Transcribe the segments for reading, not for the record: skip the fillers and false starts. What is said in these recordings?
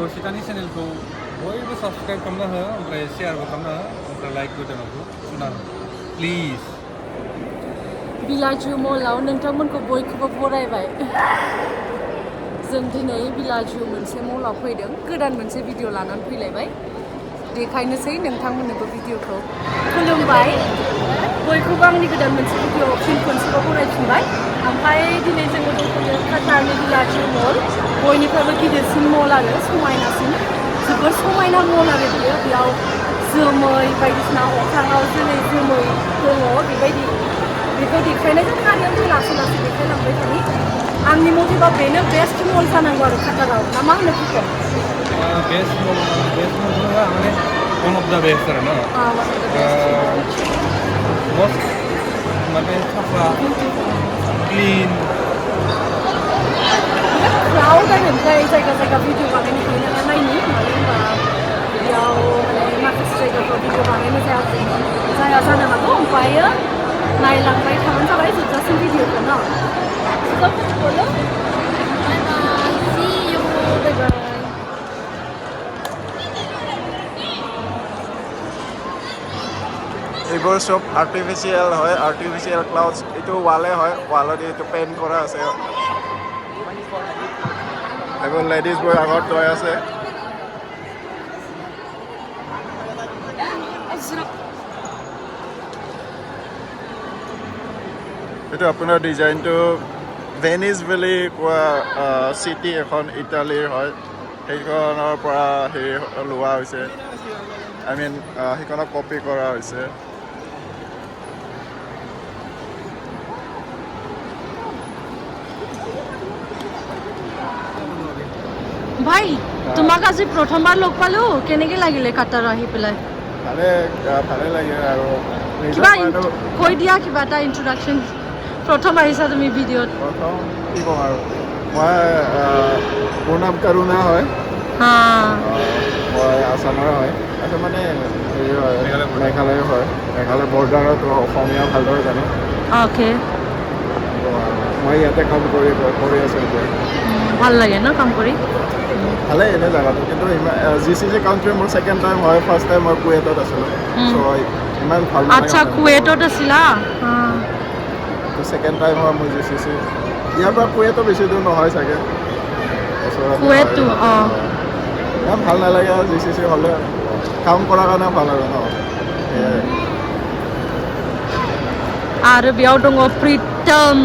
रसितानि चेनेलखौ बयबो साबस्क्राइब खालामना हो ओमफ्राय शेयारबो खालामना हो ओमफ्राय लाइकबो दोनहरखौ सुना हो प्लिज बिलाजु मलाव नोंथांमोनखौ बयखौबो बरायबाय जों दिनै बिलाजु मोनसे मलाव फैदों गोदान मोनसे भिडिअ लानानै फैलायबाय देखायनोसै नोंथांमोननोबो भिडिअखौ खुलुमबाय बयखौबो आंनि गोदान मोनसे भिडिअ फिन खनसेबो बरायफिनबाय ओमफ्राय दिनै जोङो दंफैयो काटारनि बिलाजु मल बयनिफ्रायबो गिदिरसिन मल आरो समायनासिन जोबोर समायना मल आरो बियो बेयाव जोमै बायदिसिना अख्राङाव जेरै जोमै दङ बेबायदि बेखौ देखायनाय जादों आरो जों लासै लासै देखायलांबाय थानि आंनि मथेबा बेनो बेस्ट मल जानांगौ आरो काटाराव ना मा होनो प्रितम बेस्ट मल नङा माने वान अफ द बेस्ट आरो ना मस्ट माने साफा क्लिन क्राउड आरो ओमफ्राय जायगा जायगा भिडिअ बानायनो हायो नालाय नायनि मानो होनबा बेयाव माने माखासे जायगाफ्राव भिडिअ बानायनो जाया जानो हागौ ओमफ्रायो नायलांबाय थाबानो जाबाय जोबजासिम भिडिअखौ ना এইবোৰ সব আৰ্টিফিচিয়েল হয় আৰ্টিফিচিয়েল ক্লাউডছ এইটো ৱালে হয় ৱালত এইটো পেইণ্ট কৰা আছে এইবোৰ লেডিজবোৰ আগত ৰৈ আছে এইটো আপোনাৰ ডিজাইনটো ভেনিছ বুলি কোৱা চিটি এখন ইটালীৰ হয় সেইখনৰ পৰা হেৰি লোৱা হৈছে আই মিন সেইখনক কপি কৰা হৈছে ভাই তোমাক আজি প্ৰথমবাৰ লগ পালো কেনেকৈ লাগিলে কাটাৰ আহি পেলাই ভালে লাগে আৰু কিবা কৈ দিয়া কিবা এটা ইন্ট্ৰডাকশ্যন প্ৰথম আহিছা তুমি ভিডিঅ'ত প্ৰথম কি ক'ম আৰু মই মোৰ নাম কৰুণা হয় মই আসামৰ হয় আচ্ছা মানে হেৰি হয় মেঘালয় হয় মেঘালয় বৰ্ডাৰত অসমীয়া ভালদৰে জানো অ'কে মই ইয়াতে কাম কৰি আছোঁ এতিয়া ভাল লাগে ন কাম কৰি ভালে এনে জেগাটো কিন্তু জি চি চি কাউণ্ট্ৰি মোৰ ছেকেণ্ড টাইম হয় ফাৰ্ষ্ট টাইম মই কুৱেটত আছিলোঁ চ' ইমান ভাল আচ্ছা কুৱেটত আছিলা ছেকেণ্ড টাইম হয় মোৰ জি চি চি ইয়াৰ পৰা কুৱেটো বেছি দূৰ নহয় চাগে কুৱেটটো ইমান ভাল নালাগে আৰু জি চি চি হ'লে কাম কৰাৰ কাৰণে ভাল আৰু ন সেয়াই আৰু বেয়াও দङ प्रितम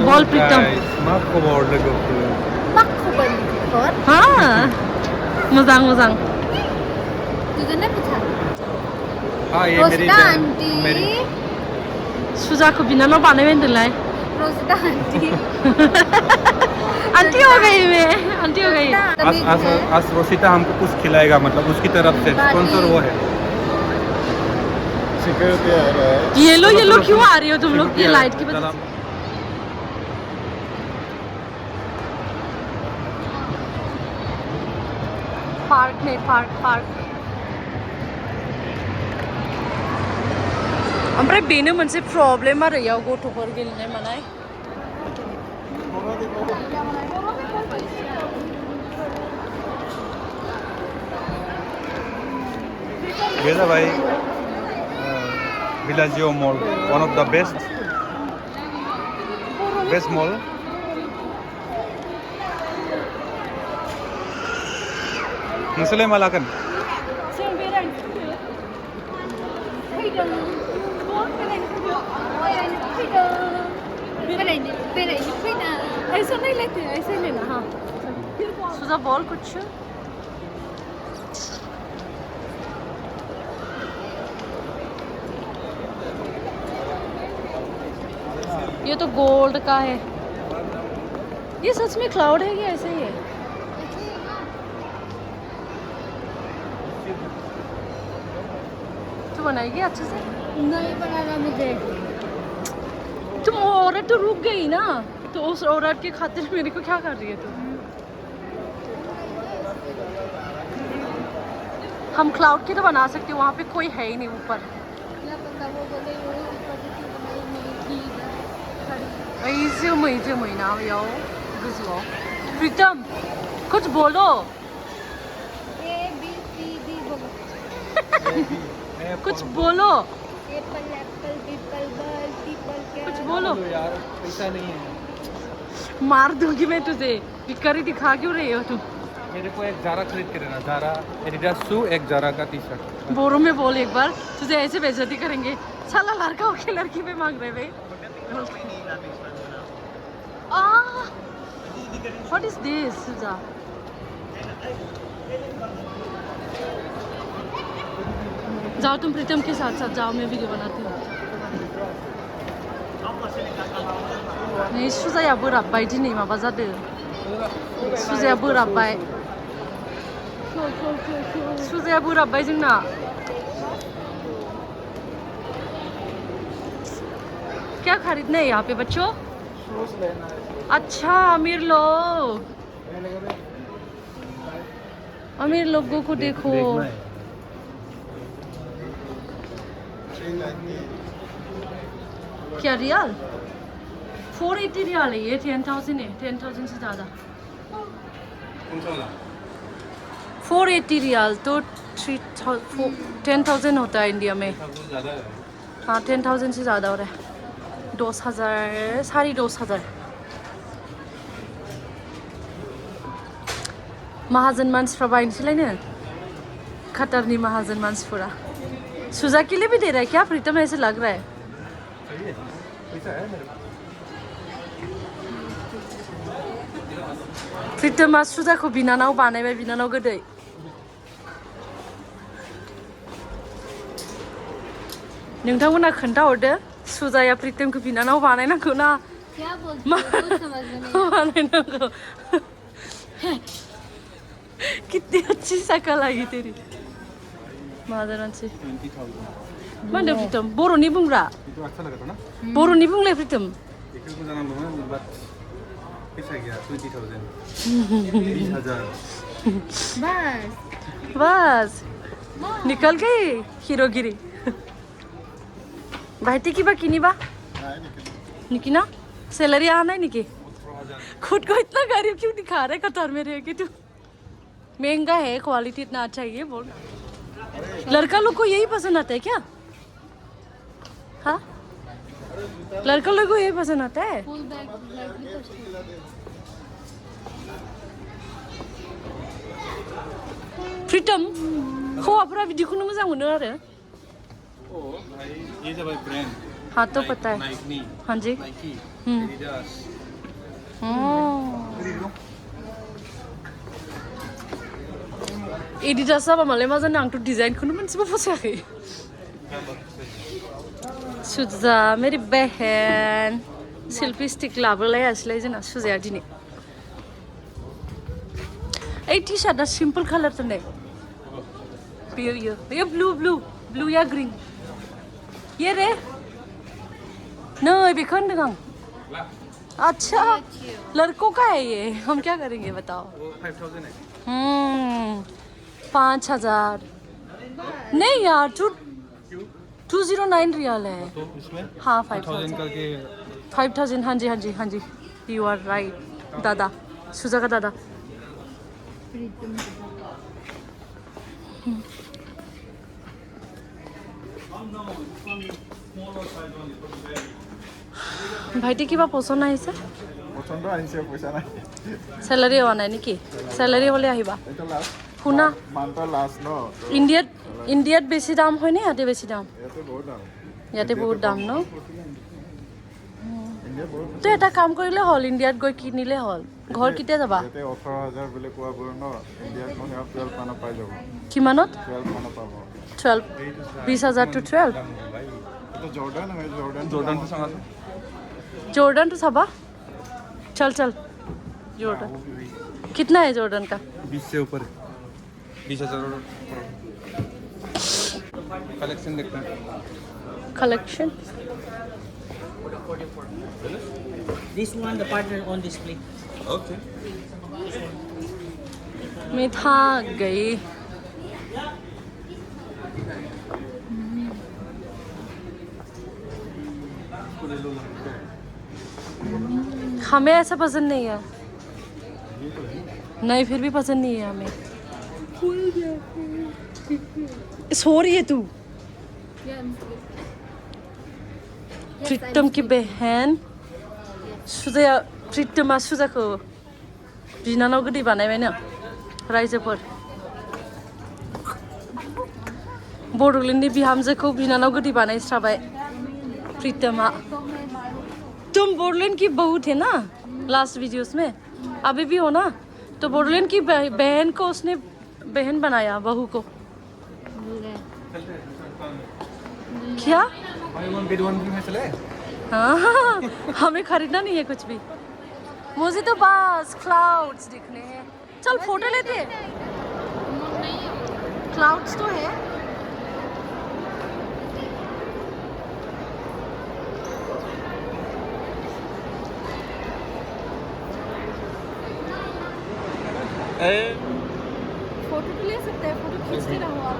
बल प्रितम मा खबर लोगोफोर मा खबर लोगोफोर मोजां मोजां दुगना बिथा ये मेरी रोसिता आंटी सुजाखौ बिनानाव बानायबाय होनदोंलाय रोसिता आंटी आंटी हो गई मैं आंटी हो गई आज रोसिता हमको कुछ खिलाएगा मतलब उसकी तरफ से स्पॉन्सर वो है सिक्योरिटी आ रहा है येलो येलो क्यों आ रही हो तुम लोग ये लाइट की वजह से पार्क नहीं पार्क ओमफ्राय बेनो मोनसे प्रब्लेम आरो याव गथ'फोर गेलेनाय मानाय बे जाबाय बिलाजिअ मल वान अफ द बेस्ट मल नोंसोरलाय मा लागोन सुजा बोल कुछ ये तो गोल्ड का है ये सच में क्लाउड है क्या ऐसे ही है तो बनाएगी अच्छे से नहीं बनाना मुझे तुम औरत तो रुक गई ना तो उस औरत की खातिर मेरे को क्या कर रही है तुम हम क्लाउड की तो बना सकते हैं वहाँ पे कोई है ही नहीं ऊपर जोमै ना बेयाव गोजौआव प्रितम कुछ बोलो A B C D बोलो कुछ बोलो Apple Apple people bird people क्या कुछ बोलो यार पैसा नहीं है मार दूंगी मैं तुझे भिखारी दिखा क्यों रही हो तुम मेरे को एक जारा खरीद के देना जारा एडिडास शू एक जारा का टी शर्ट बोरो में बोल एक बार तुझे ऐसे बेइज्जती करेंगे साला लड़का होके लड़की पे मांग रहे भाई व्हाट इज दिस सुजा जाओ तुम प्रीतम के साथ साथ जाओ मैं वीडियो बनाती हूँ नहीं सुजाया बोराब्बाय दिनै माबा जादों सुजाया बोराब्बाय सुजाया बोराब्बाय जोंना क्या खरीदना है यहाँ पे बच्चों अच्छा अमीर लोगों को देखो क्या रियाल 480 रियाल है ये 10,000 है 10,000 से ज़्यादा 480 रियाल तो 10,000 होता है इंडिया में हाँ 10,000 से ज़्यादा हो रहा है 10,000 10,500 महाजन मानसिफ्रा बायनोसैलायनो कतारनि महाजन मानसिफोरा सुजा के लिए भी दे रहा है क्या प्रीतम ऐसे लग रहा है पैसा है मेरे पास प्रीतमा सुजाखौ बिनानाव बानायबाय बिनानाव गोदै नोंथांमोना खोन्थाहरदो सुजाया प्रीतमखौ बिनानाव बानायनांगौ ना क्या बोलते हो कुछ समझ में नहीं बानायनांगौ कितनी अच्छी शक्ल आई तेरी मादरानसै 20,000 मा होनदों प्रीतम बर'नि बुंब्रा itu अच्छा लगा था ना बर'नि बुंलाय प्रीतम एक को जानांगौमोन बाट पैसा गया 20,000 20,000 बस बस निकल गई हीरोगिरी भाइटी किबा किनिबा निकिना सैलरी आना है निकी खुद को इतना गरीब क्यों दिखा रहा है कतार में रह के तू महंगा है क्वालिटी इतना अच्छा है ये बोल लड़का लोग को यही पसंद आता है क्या हाँ लड़का लोग को यही पसंद आता है फुल बैग प्रीतम हौवाफोरा बिदिखौनो मोजां मोनो आरो ओ भाई ये जब ब्रांड हाँ तो पता है नाइकी हाँ जी नाइकी हम्म। एडिडास एडिडास जाबा मालाय मा जानो आंथ' डिजाइनखौनो मोनसेबो फसायाखै सुजा मेरी बहन सेल्फी स्टिक लाबोलायासैलाय जोंना सुजाया दिनै ओइ टि शार्टआ सिम्पल कालार थारनै बेयो ब्लू या ग्रीन ये रे नै बेखौ होनदों आं अच्छा लड़कों का है ये हम क्या करेंगे बताओ वो 5,000 है 5,000 नहीं यार 209 रियाल है तो इसमें हाँ 5,000 करके 5,000 हाँ जी यू आर राइट दादा सुजा का दादा ভাইটি কিবা পছন্দ আহিছে পছন্দ আহিছে পইচা নাই স্যালারি হোৱা নাই নেকি স্যালারি হলে আহিবা এটা লাষ্ট শুনা মান্থৰ লাষ্ট ন ইণ্ডিয়াত বেছি দাম হয় নে ইয়াতে বেছি দাম ইয়াতে বহুত দাম ইয়াতে বহুত দাম ন ইণ্ডিয়া বহুত তো এটা কাম কৰিলে হ'ল ইণ্ডিয়াত গৈ কিনিলে হ'ল ঘৰ কেতিয়া যাবা ইয়াতে 18,000 বুলি কোৱা বোৰ ন ইণ্ডিয়াত মানে 12 মানত পাই যাব কিমানত 12 মানত পাব 12 20,000 to 12 भाई এটা জৰ্ডান হয় जॉर्डन को संगा जॉर्डन तो सबा चल जॉर्डन कितना है जॉर्डन का 20 से ऊपर 20,000 कलेक्शन देखते हैं collection This one, the partner on display. Okay मैं थक गई हमें ऐसा पसंद नहीं है नहीं फिर भी पसंद नहीं है हमें सो रही है तू प्रीतम की बहन सुजाया प्रीतमा सुजाखौ बिनानाव गोदै बानायबायनो रायजोफोर बड'लेण्डनि बिहामजोखौ बिनानाव गोदै बानायस्राबाय प्रीतमा तुम बोडोलैंड की बहू थे ना लास्ट वीडियोस में अभी भी हो ना तो बोडोलैंड की बहन को उसने बहन बनाया बहू को क्या हाँ हमें खरीदना नहीं है कुछ भी मुझे तो बस क्लाउड्स दिखने हैं चल फोटो लेते हैं क्लाउड्स तो है फोटो तो ले सकते हैं फोटो खींचते रहो आप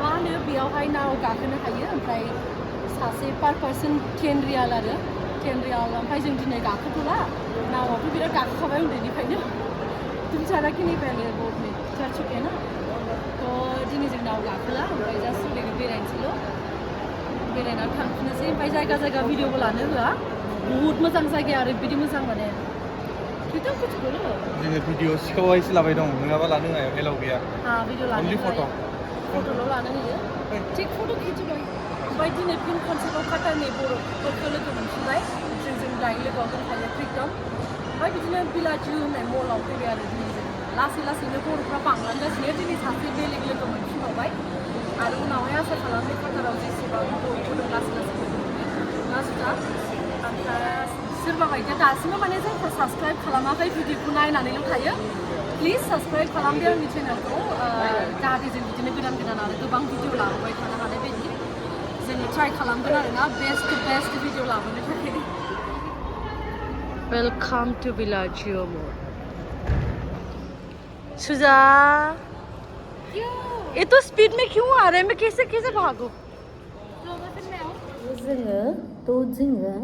वहाँ नो बेयावहाय नाव गाखोनो हायो ओमफ्राय सासे पर पर्सन 10 रियाल आरो 10 रियाल ओमफ्राय जों दिनै गाखोथ'ला नावावथ' बिराद गाखोखाबाय उन्दैनिफ्रायनो तुम सारा कि नहीं पहले बोट में चढ़ चुके हैं ना तो दिनै जों नाव गाखोला ओमफ्राय जास्ट ओरैनो बेरायनोसैल' बेरायनानै थांफिननोसै ओमफ्राय जायगा जायगा भिडिअबो लानो होआ बहुत मोजां जायगाया ओरैबायदि मोजां माने प्रीतम कुछ बोलो जोङो भिडिअ सिखावायसो लाबाय दं नङाबा लानो हाया एलाव गैया भिडिअ लानो ओनलि फट' फट'ल' लानो होयो थिग फट' खिन्थिबाय ओमफ्राय दिनै फिन खनसेबाव काटारनि बर'फोरखौ लोगो मोनफिनबाय जों दायो लोगोआव दंखायो प्रीतम ओमफ्राय बिदिनो बिलाजु होननाय मलाव फैबाय आरो दिनै जों लासै लासैनो बर'फ्रा बांलांगासिनो दिनै सासे बेलेग लोगो मोनफिनबावबाय आरो उनावहाय आसा खालामो काटाराव जेसेबां बर'फोर दं लासै लासै लोगो मोनगोन ना सुजा ओमफ्राय सोरबा बायदिया दासिमबो माने जोंखौ साबसक्राइब खालामाखै भिडिअखौ नायनानैल' थायो प्लिज साबसक्राइब खालामदो आंनि चेनेलखौ जाहाथे जों बिदिनो गोदान गोदान आरो गोबां भिडिअ लाबोबाय थानो हानाय बायदि जोङो ट्राइ खालामगोन आरोना बेस्ट भिडिअ लाबोनो थाखाय वेलकाम टू बिलाजियो मोर सुजा ये तो स्पीड में क्यों आ रहा है मैं कैसे कैसे भागूं जोङो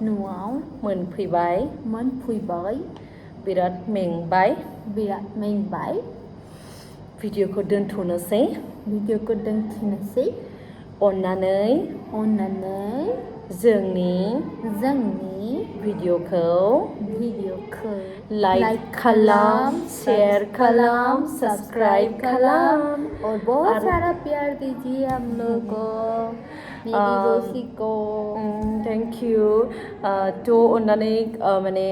न'आव मोनफैबाय बिराद मेंबाय भिडिअखौ दोनथ'नोसै अन्नानै जोंनि भिडिअखौ लाइक खालाम शेयर खालाम सब्सक्राइब खालाम और बहुत सारा प्यार दीजिए हम लोग को मेरी रोसी को थैंक यू तो अन्नानै माने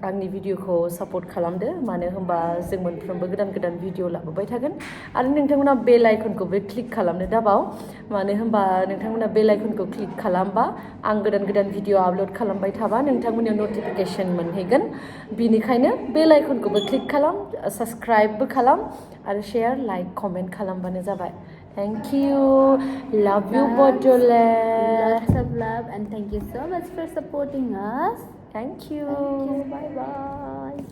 आंनि भिडिअखौ सापर्ट खालामदो मानो होनबा जों मोनफ्रोमबो गोदान गोदान भिडिअ लाबोबाय थागोन आरो नोंथांमोना बेल आइकनखौबो क्लिक खालामनो दाबाव मानो होनबा नोंथांमोना बेल आइकनखौ क्लिक खालामबा आं गोदान गोदान भिडिअ आपल'ड खालामबाय थाबा नोंथांमोननियाव नटिफिकेशन मोनहैगोन बिनिखायनो बेल आइकनखौबो क्लिक खालाम साबस्क्राइबबो खालाम आरो शेयार लाइक कमेन्ट खालामबानो जाबाय Thank you. Love you, Bodoland. Lots of love and thank you so much for supporting us. Thank you. Bye bye.